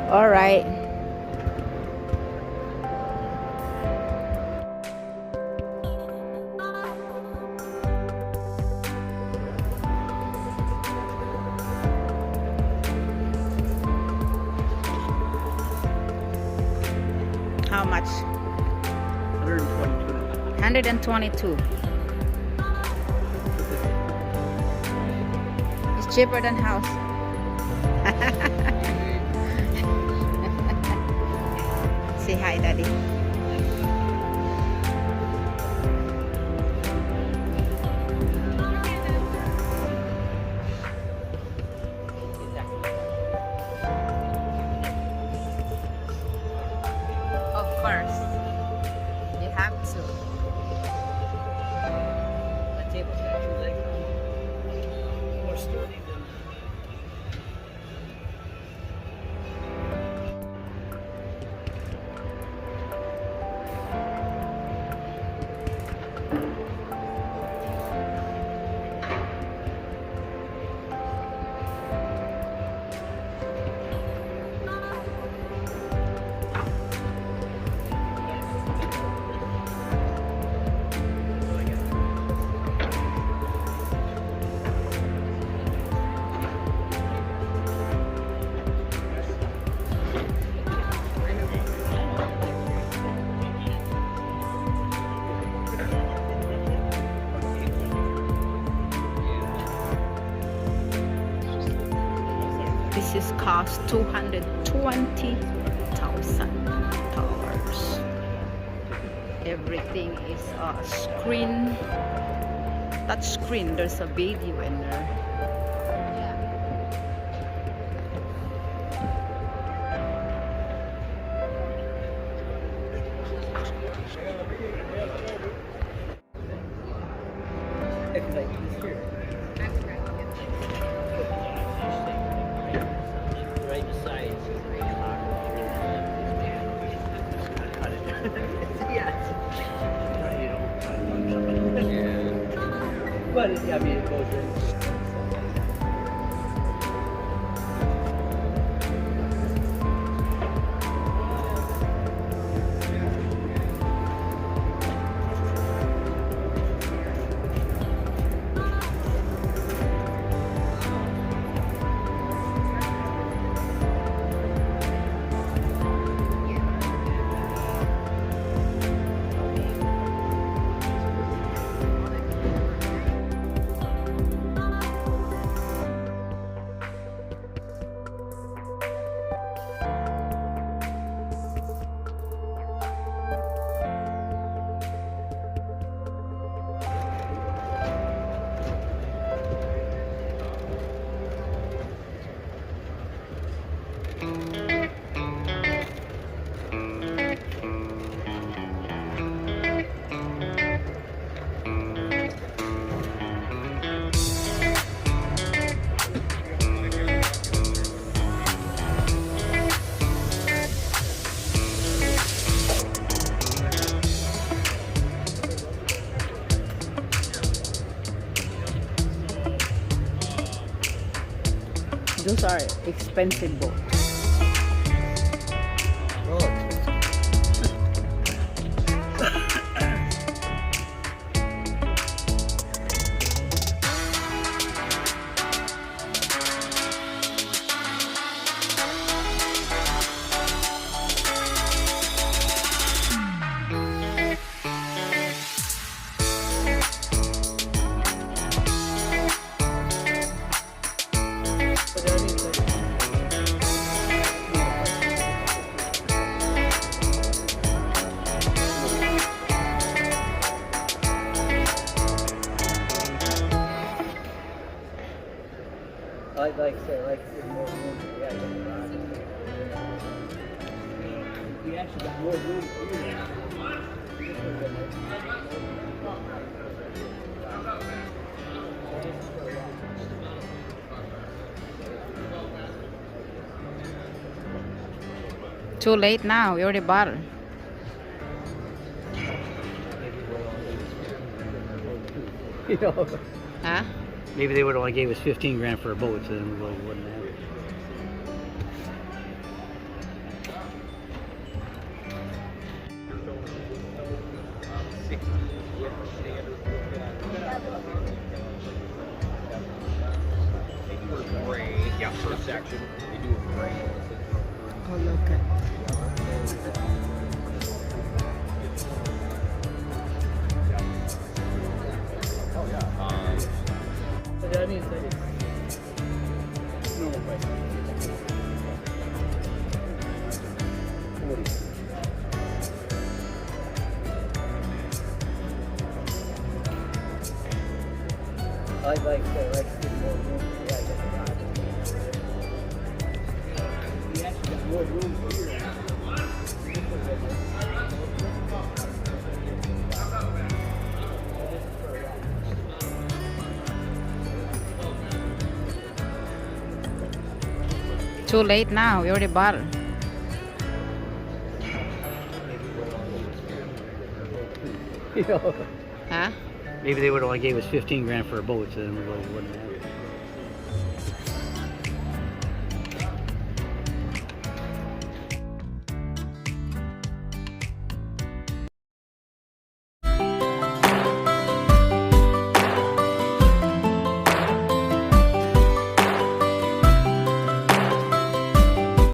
All right. How much? 122. 122. It's cheaper than house. Say hi, Daddy. Of course. You have to. The table's got 2 legs on it. More sturdy than. This is cost $220,000. Everything is a screen, touch screen. There's a video in there. It's like this here. Right beside the car. Yeah. But I mean, it goes in. Those are expensive boats. Like I said, like more room. We actually got more room here. Too late now. We already bought it. You know, Huh? maybe they would have only gave us 15 grand for a boat, so then we really wouldn't have it. Yeah, first section. They do a gray. Oh, look at. So that means that it's normal price. 40. I like more room. Yeah, I guess a lot. We actually got more room here. Too late now. We already bought it. You know, Huh? maybe they would have only gave us 15 grand for a boat, so then we really wouldn't have it.